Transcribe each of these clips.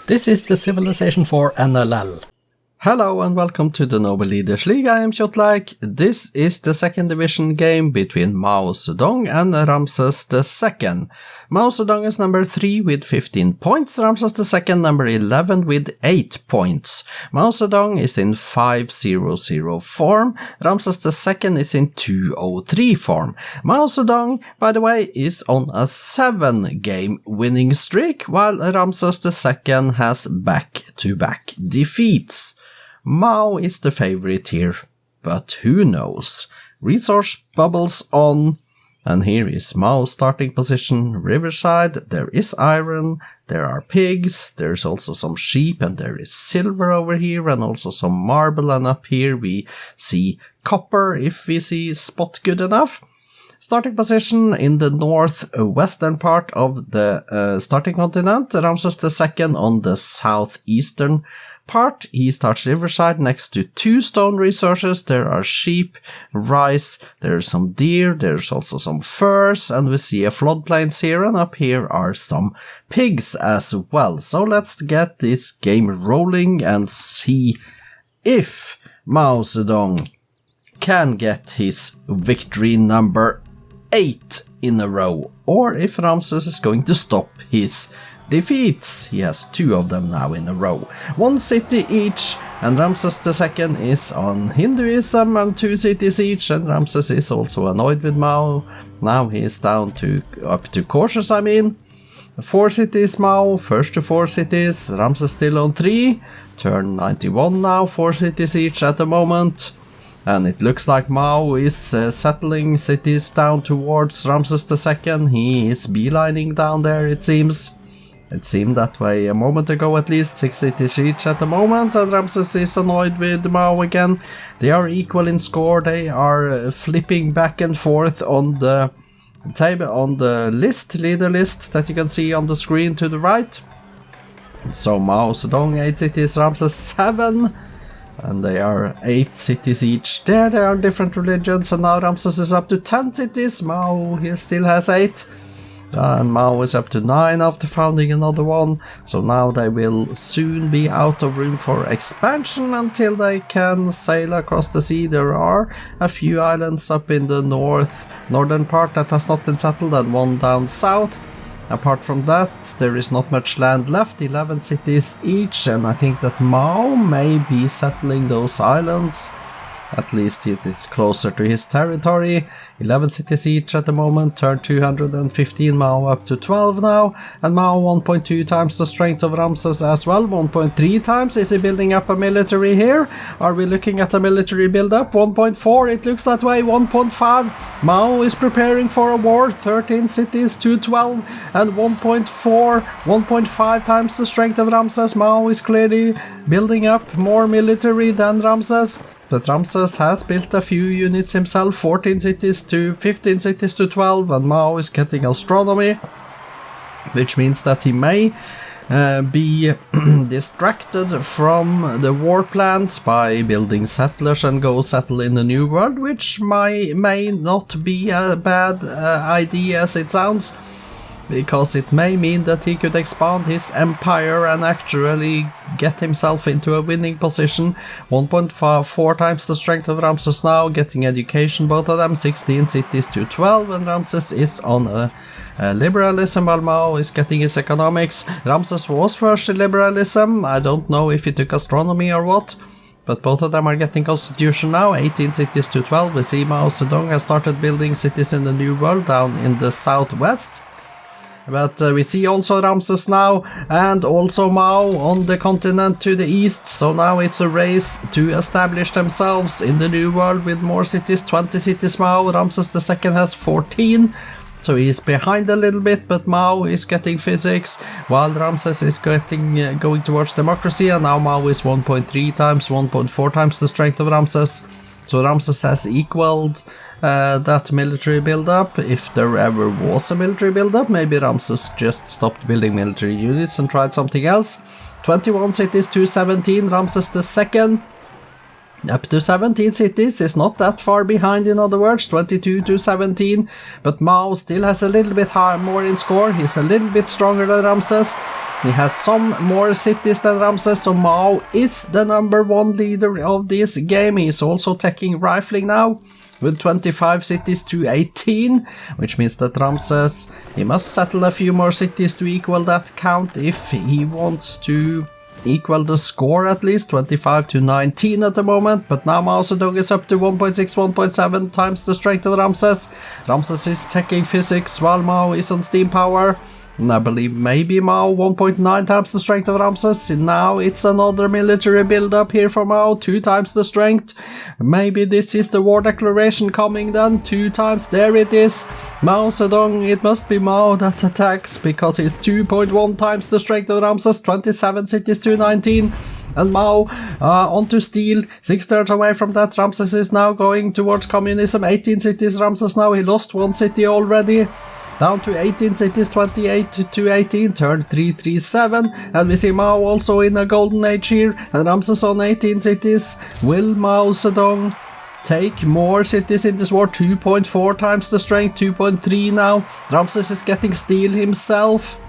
This is the Civilization 4 NLL. Hello and welcome to the Noble Leaders League. I am Kjotleik. This is the second division game between Mao Zedong and Ramesses II. Mao Zedong is number 3 with 15 points, Ramesses II number 11 with 8 points. Mao Zedong is in 500 form, Ramesses II is in 203 form. Mao Zedong, by the way, is on a 7-game winning streak, while Ramesses II has back-to-back defeats. Mao is the favorite here, but who knows? Resource bubbles on, and here is Mao's starting position, riverside. There is iron, there are pigs, there's also some sheep, and there is silver over here, and also some marble, and up here we see copper if we see spot good enough. Starting position in the northwestern part of the starting continent, Ramesses II on the southeastern part. He starts riverside next to 2 stone resources. There are sheep, rice, there's some deer, there's also some furs, and we see a floodplains here, and up here are some pigs as well. So let's get this game rolling and see if Mao Zedong can get his victory number 8 in a row, or if Ramesses is going to stop his defeats. He has 2 of them now in a row. 1 city each, and Ramesses II is on Hinduism, and 2 cities each, and Ramesses is also annoyed with Mao. Now he is down to up to cautious, 4 cities Mao, first to 4 cities, Ramesses still on 3, turn 91 now, 4 cities each at the moment. And it looks like Mao is settling cities down towards Ramesses II. He is beelining down there, it seems. It seemed that way a moment ago at least. 6 cities each at the moment, and Ramesses is annoyed with Mao again. They are equal in score. They are flipping back and forth on the table, on the leader list that you can see on the screen to the right. So Mao Zedong 8 cities, Ramesses 7. And they are 8 cities each. There are different religions, and now Ramesses is up to 10 cities. Mao, he still has 8. And Mao is up to 9 after founding another one. So now they will soon be out of room for expansion until they can sail across the sea. There are a few islands up in the northern part that has not been settled, and one down south. Apart from that, there is not much land left, 11 cities each, and I think that Mao may be settling those islands. At least it is closer to his territory. 11 cities each at the moment, turn 215, Mao up to 12 now, and Mao 1.2 times the strength of Ramesses as well, 1.3 times. Is he building up a military here? Are we looking at a military build-up? 1.4, it looks that way, 1.5. Mao is preparing for a war, 13 cities to 12, and 1.4, 1.5 times the strength of Ramesses. Mao is clearly building up more military than Ramesses. But Ramesses has built a few units himself, 14 cities to 15 cities to 12, and Mao is getting astronomy, which means that he may be distracted from the war plans by building settlers and go settle in the New World, which may not be a bad idea as it sounds, because it may mean that he could expand his empire and actually get himself into a winning position. 1.4 times the strength of Ramesses now, getting education, both of them, 16 cities to 12, and Ramesses is on a liberalism while Mao is getting his economics. Ramesses was first in liberalism, I don't know if he took astronomy or what, but both of them are getting constitution now, 18 cities to 12. We see Mao Zedong has started building cities in the New World down in the southwest. But we see also Ramesses now, and also Mao on the continent to the east, so now it's a race to establish themselves in the New World with more cities, 20 cities Mao, Ramesses II has 14, so he's behind a little bit, but Mao is getting physics, while Ramesses is going towards democracy, and now Mao is 1.3 times, 1.4 times the strength of Ramesses, so Ramesses has equaled that military build-up, if there ever was a military build-up. Maybe Ramesses just stopped building military units and tried something else. 21 cities to 17, Ramesses II up to 17 cities is not that far behind, in other words, 22 to 17, but Mao still has a little bit more in score. He's a little bit stronger than Ramesses. He has some more cities than Ramses, so Mao is the #1 leader of this game. He's also taking rifling now, with 25 cities to 18, which means that Ramses, he must settle a few more cities to equal that count if he wants to equal the score at least, 25 to 19 at the moment, but now Mao Zedong is up to 1.6, 1.7 times the strength of Ramses. Ramses is taking physics while Mao is on steam power. And I believe maybe Mao 1.9 times the strength of Ramses. Now it's another military build-up here for Mao, 2 times the strength. Maybe this is the war declaration coming then, 2 times, there it is. Mao Zedong, it must be Mao that attacks, because he's 2.1 times the strength of Ramses, 27 cities to 19. And Mao onto steel, 6/3 away from that. Ramses is now going towards communism, 18 cities Ramses now, he lost 1 city already. Down to 18 cities, 28 to 18, turn 337, and we see Mao also in a golden age here, and Ramses on 18 cities. Will Mao Zedong take more cities in this war? 2.4 times the strength, 2.3 now. Ramses is getting steel himself.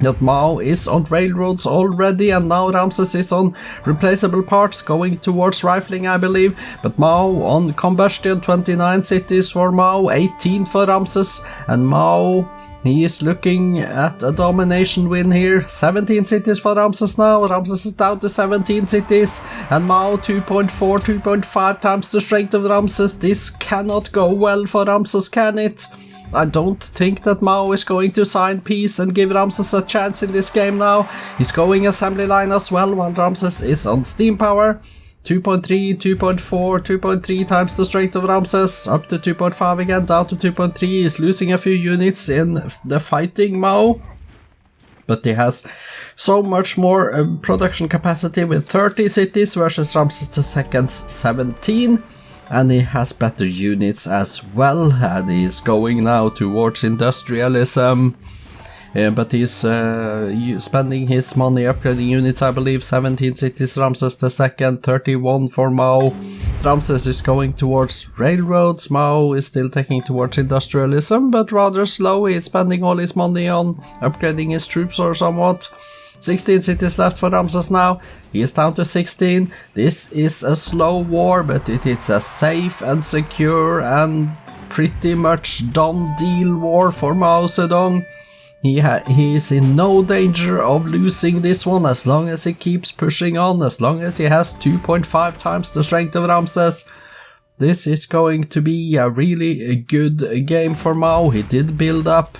That Mao is on railroads already, and now Ramses is on replaceable parts, going towards rifling, I believe. But Mao on combustion, 29 cities for Mao, 18 for Ramses, and Mao, he is looking at a domination win here. 17 cities for Ramses now. Ramses is down to 17 cities, and Mao 2.4, 2.5 times the strength of Ramses. This cannot go well for Ramses, can it? I don't think that Mao is going to sign peace and give Ramses a chance in this game now. He's going assembly line as well, while Ramses is on steam power. 2.3, 2.4, 2.3 times the strength of Ramses, up to 2.5 again, down to 2.3. He's losing a few units in the fighting Mao, but he has so much more production capacity with 30 cities versus Ramses II's 17. And he has better units as well, and he's going now towards industrialism. But he's spending his money upgrading units, I believe. 17 cities Ramses II, 31 for Mao. Ramses is going towards railroads. Mao is still taking towards industrialism, but rather slow. He's spending all his money on upgrading his troops or somewhat. 16 cities left for Ramses now. He is down to 16. This is a slow war, but it is a safe and secure and pretty much done deal war for Mao Zedong. He is in no danger of losing this one as long as he keeps pushing on, as long as he has 2.5 times the strength of Ramses. This is going to be a really good game for Mao. He did build up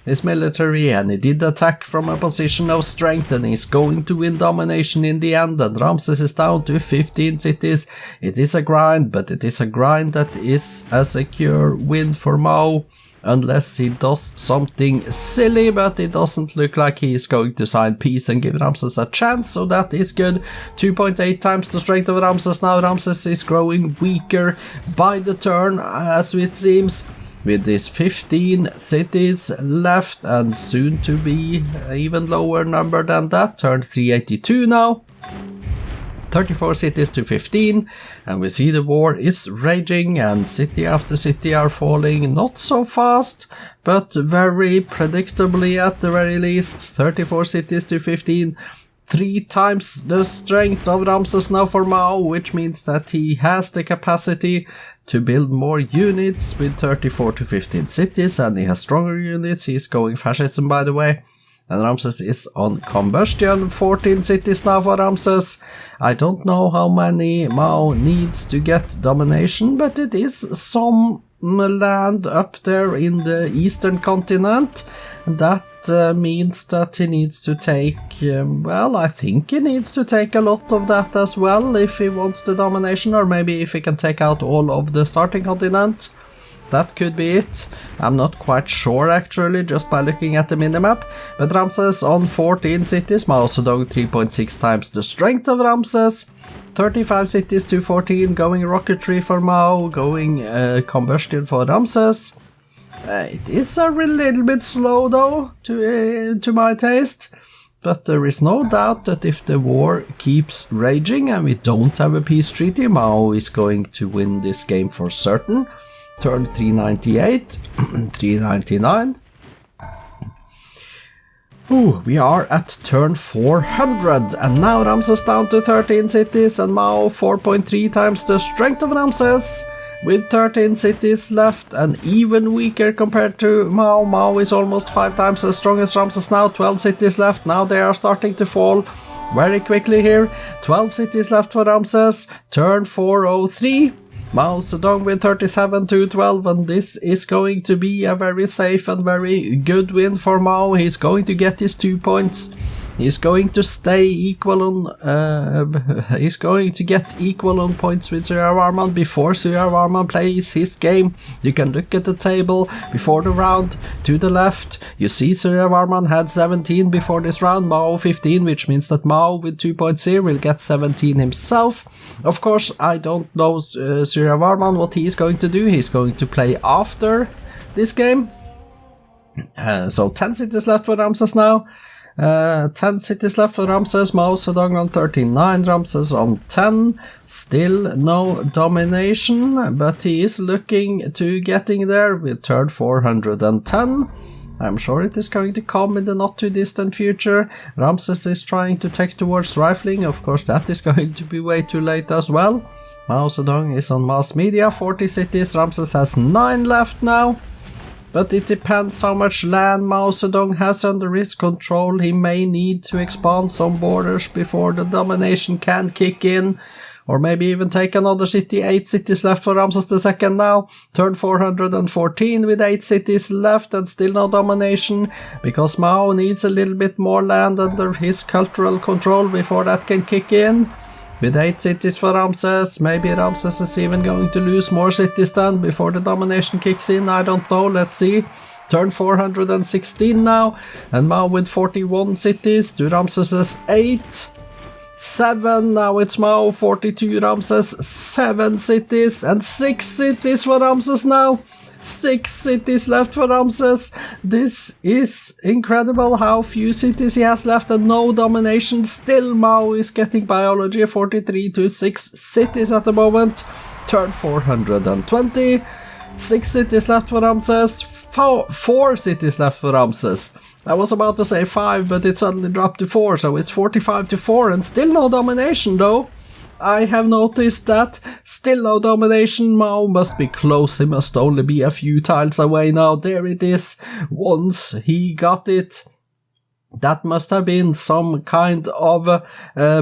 his military, and he did attack from a position of strength, and he's going to win domination in the end, and Ramses is down to 15 cities. It is a grind, but it is a grind that is a secure win for Mao, unless he does something silly, but it doesn't look like he is going to sign peace and give Ramses a chance, so that is good. 2.8 times the strength of Ramses now. Ramses is growing weaker by the turn, as it seems, with these 15 cities left, and soon to be an even lower number than that, turned 382 now. 34 cities to 15, and we see the war is raging, and city after city are falling, not so fast, but very predictably at the very least. 34 cities to 15. 3 times the strength of Ramses now for Mao, which means that he has the capacity to build more units with 34 to 15 cities, and he has stronger units. He's going fascism, by the way. And Ramses is on combustion, 14 cities now for Ramses. I don't know how many Mao needs to get domination, but it is some land up there in the eastern continent. That means that he needs to take, well, I think he needs to take a lot of that as well if he wants the domination, or maybe if he can take out all of the starting continent. That could be it. I'm not quite sure actually, just by looking at the minimap. But Ramses on 14 cities, Mao Zedong 3.6 times the strength of Ramses. 35 cities to 14, going rocketry for Mao, going combustion for Ramses. It is a little bit slow though, to my taste. But there is no doubt that if the war keeps raging and we don't have a peace treaty, Mao is going to win this game for certain. Turn 398, 399. Ooh, we are at turn 400, and now Ramesses down to 13 cities, and Mao 4.3 times the strength of Ramesses, with 13 cities left, and even weaker compared to Mao. Mao is almost 5 times as strong as Ramesses now, 12 cities left, now they are starting to fall very quickly here. 12 cities left for Ramesses, turn 403. Mao Zedong with 37 to 12, and this is going to be a very safe and very good win for Mao. He's going to get his 2 points. He's going to stay equal on. He's going to get equal on points with Surya Varman before Surya Varman plays his game. You can look at the table before the round. To the left, you see Surya Varman had 17 before this round, Mao 15, which means that Mao with 2.0 will get 17 himself. Of course, I don't know Surya Varman what he is going to do. He's going to play after this game. So 10 cities left for Ramesses now. 10 cities left for Ramesses, Mao Zedong on 39, Ramesses on 10, still no domination, but he is looking to getting there with turn 410. I'm sure it is going to come in the not too distant future. Ramesses is trying to take towards rifling, of course that is going to be way too late as well. Mao Zedong is on mass media, 40 cities, Ramesses has 9 left now. But it depends how much land Mao Zedong has under his control. He may need to expand some borders before the domination can kick in. Or maybe even take another city. 8 cities left for Ramesses II now. Turn 414 with 8 cities left and still no domination. Because Mao needs a little bit more land under his cultural control before that can kick in. With 8 cities for Ramesses, maybe Ramesses is even going to lose more cities then before the domination kicks in, I don't know, let's see. Turn 416 now, and Mao with 41 cities to Ramesses' 8. 7, now it's Mao, 42 Ramesses, 7 cities, and 6 cities for Ramesses now. 6 cities left for Ramesses. This is incredible how few cities he has left and no domination. Still Mao is getting biology, 43 to 6 cities at the moment. Turn 420. 6 cities left for Ramesses. 4 cities left for Ramesses. I was about to say 5, but it suddenly dropped to 4, so it's 45 to 4 and still no domination though. I have noticed that. Still no domination. Mao must be close. He must only be a few tiles away now. There it is. Once he got it. That must have been some kind of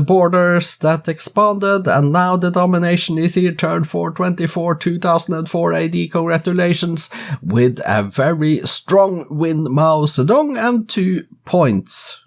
borders that expanded, and now the domination is here. Turn 424, 2004 AD. Congratulations with a very strong win, Mao Zedong, and 2 points.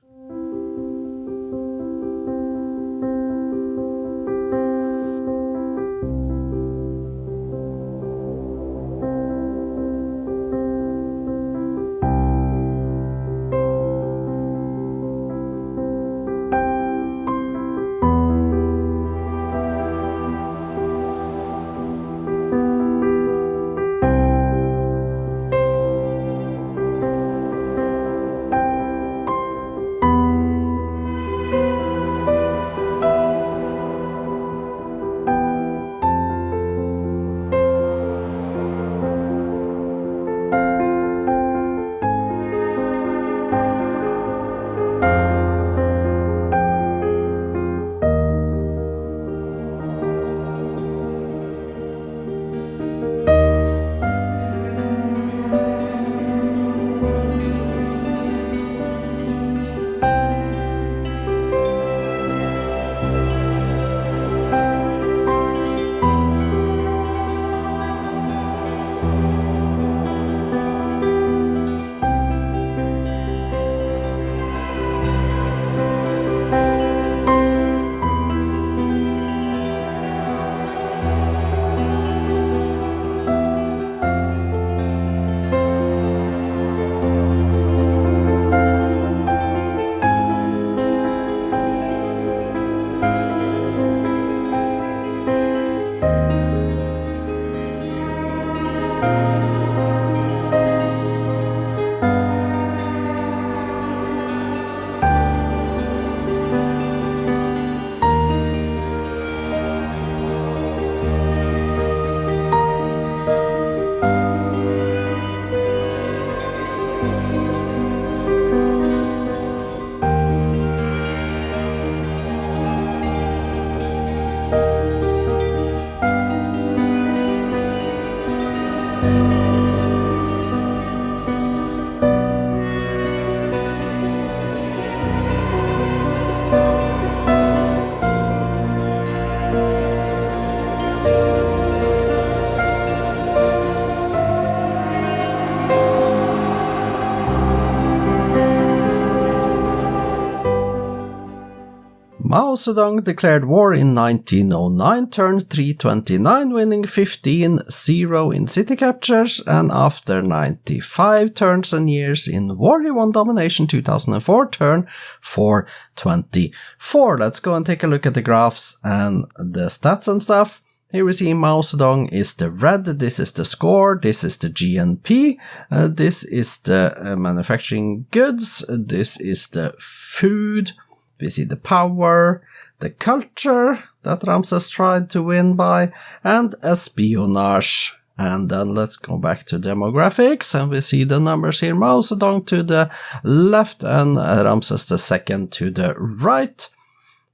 Mao Zedong declared war in 1909, turn 329, winning 15-0 in city captures, and after 95 turns and years in war, he won domination 2004, turn 424. Let's go and take a look at the graphs and the stats and stuff. Here we see Mao Zedong is the red, this is the score, this is the GNP, this is the manufacturing goods, this is the food. We see the power, the culture that Ramses tried to win by, and espionage. And then let's go back to demographics, and we see the numbers here. Mao Zedong to the left and Ramses II to the right.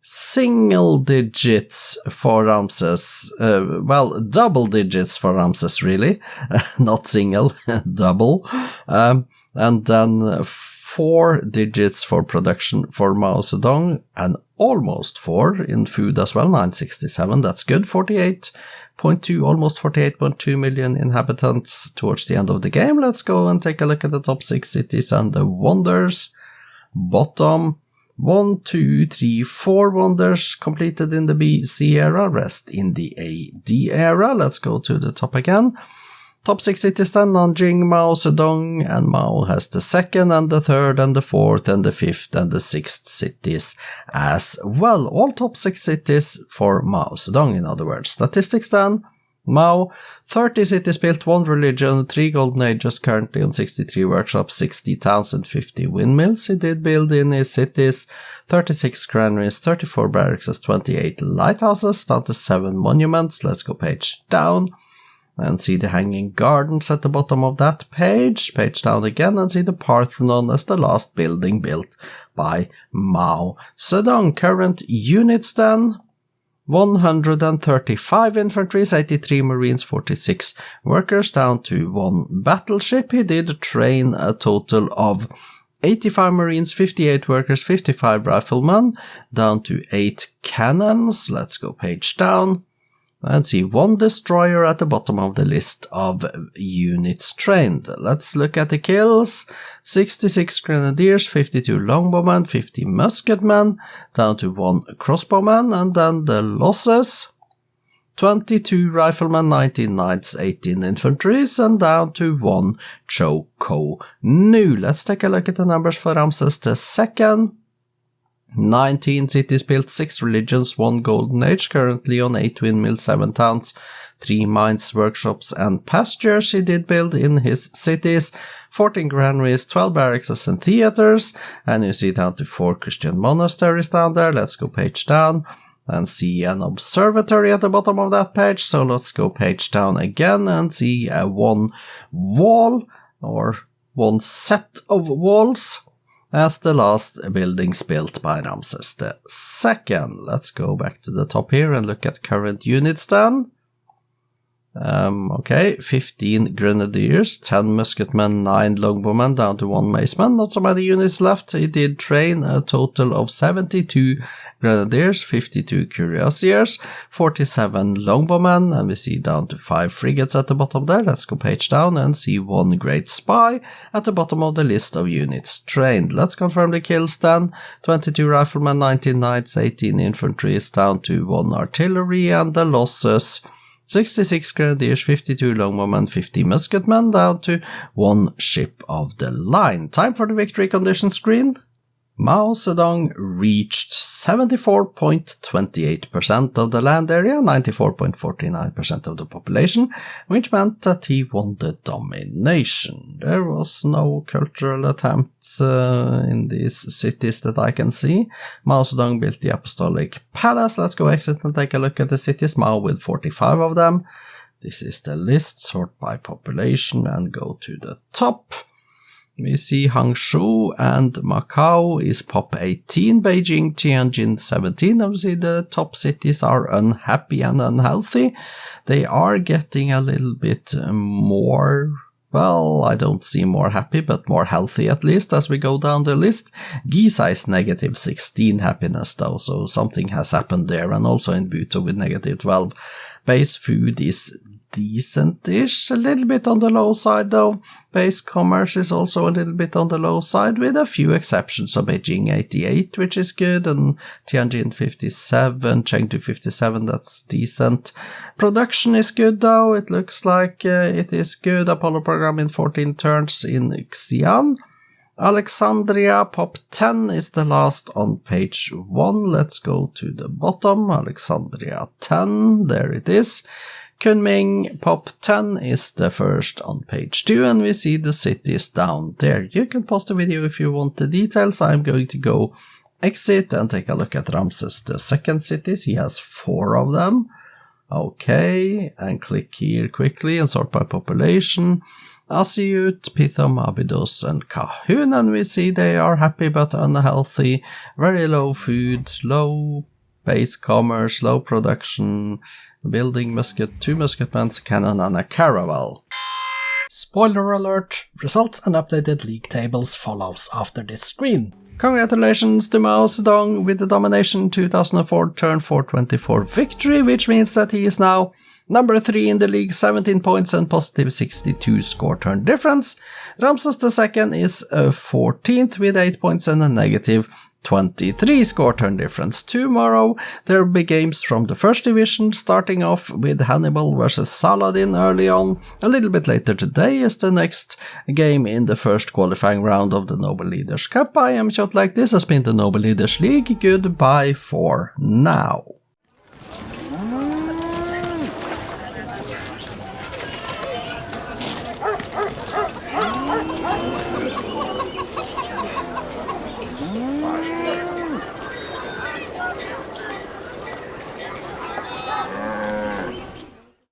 Single digits for Ramses, well, double digits for Ramses really, not single, double. And then 4 digits for production for Mao Zedong, and almost 4 in food as well, 967, that's good, 48.2, almost 48.2 million inhabitants towards the end of the game. Let's go and take a look at the top 6 cities and the wonders. Bottom, 1, 2, 3, 4 wonders completed in the BC era, rest in the AD era. Let's go to the top again. Top 6 cities then, Nanjing, Mao Zedong, and Mao has the 2nd and the 3rd and the 4th and the 5th and the 6th cities as well. All top 6 cities for Mao Zedong, in other words. Statistics then, Mao, 30 cities built, 1 religion, 3 golden ages, currently on 63 workshops, 60 towns and 50 windmills he did build in his cities, 36 granaries, 34 barracks, 28 lighthouses, down to 7 monuments. Let's go page down and see the hanging gardens at the bottom of that page. Page down again and see the Parthenon as the last building built by Mao Zedong. Current units then, 135 infantry, 83 marines, 46 workers, down to 1 battleship. He did train a total of 85 marines, 58 workers, 55 riflemen, down to 8 cannons. Let's go page down and see 1 destroyer at the bottom of the list of units trained. Let's look at the kills. 66 grenadiers, 52 longbowmen, 50 musketmen, down to 1 crossbowman, and then the losses. 22 riflemen, 19 knights, 18 infantries, and down to 1 Choko Nu. Let's take a look at the numbers for Ramses II. 19 cities built, 6 religions, 1 golden age, currently on 8 windmills, 7 towns, 3 mines, workshops and pastures he did build in his cities, 14 granaries, 12 barracks and theaters, and you see down to 4 Christian monasteries down there. Let's go page down and see an observatory at the bottom of that page. So let's go page down again and see 1 wall, or 1 set of walls, as the last buildings built by Ramses II. Let's go back to the top here and look at current units then. Okay, 15 grenadiers, 10 musketmen, 9 longbowmen, down to 1 maceman. Not so many units left. He did train a total of 72 grenadiers, 52 cuirassiers, 47 longbowmen, and we see down to 5 frigates at the bottom there. Let's go page down and see 1 great spy at the bottom of the list of units trained. Let's confirm the kills then. 22 riflemen, 19 knights, 18 infantry, down to 1 artillery, and the losses: 66 grenadiers, 52 longbowmen, 50 musketmen, down to 1 ship of the line. Time for the victory condition screen. Mao Zedong reached 74.28% of the land area, 94.49% of the population, which meant that he won the domination. There was no cultural attempts in these cities that I can see. Mao Zedong built the Apostolic Palace. Let's go exit and take a look at the cities. Mao with 45 of them. This is the list, sort by population and go to the top. We see Hangzhou and Macau is pop 18, Beijing, Tianjin 17. Obviously the top cities are unhappy and unhealthy. They are getting a little bit more, well, I don't see more happy, but more healthy at least as we go down the list. Giza is negative 16 happiness though, so something has happened there, and also in Buto with negative 12. Base food is decent-ish, a little bit on the low side though. Base commerce is also a little bit on the low side, with a few exceptions. So Beijing 88, which is good, and Tianjin 57, Chengdu 57, that's decent. Production is good though, it looks like it is good. Apollo program in 14 turns in Xi'an. Alexandria Pop 10 is the last on page 1. Let's go to the bottom. Alexandria 10, there it is. Kunming Pop 10 is the first on page 2, and we see the cities down there. You can pause the video if you want the details. I'm going to go exit and take a look at Ramesses II cities. He has 4 of them. Okay, and click here quickly and sort by population. Asiut, Pithom, Abydos, and Kahun, and we see they are happy but unhealthy. Very low food, low base commerce, low production, building musket, 2 musketmen, cannon, and a caravel. Spoiler alert, results and updated league tables follows after this screen. Congratulations to Mao Zedong with the domination 2004 turn 424 victory, which means that he is now number 3 in the league, 17 points and positive 62 score turn difference. Ramesses II is 14th with 8 points and a negative 23 score turn difference. Tomorrow there will be games from the first division, starting off with Hannibal versus Saladin early on. A little bit later today is the next game in the first qualifying round of the Noble Leaders Cup. I am Kjotleik, this has been the Noble Leaders League. Goodbye for now.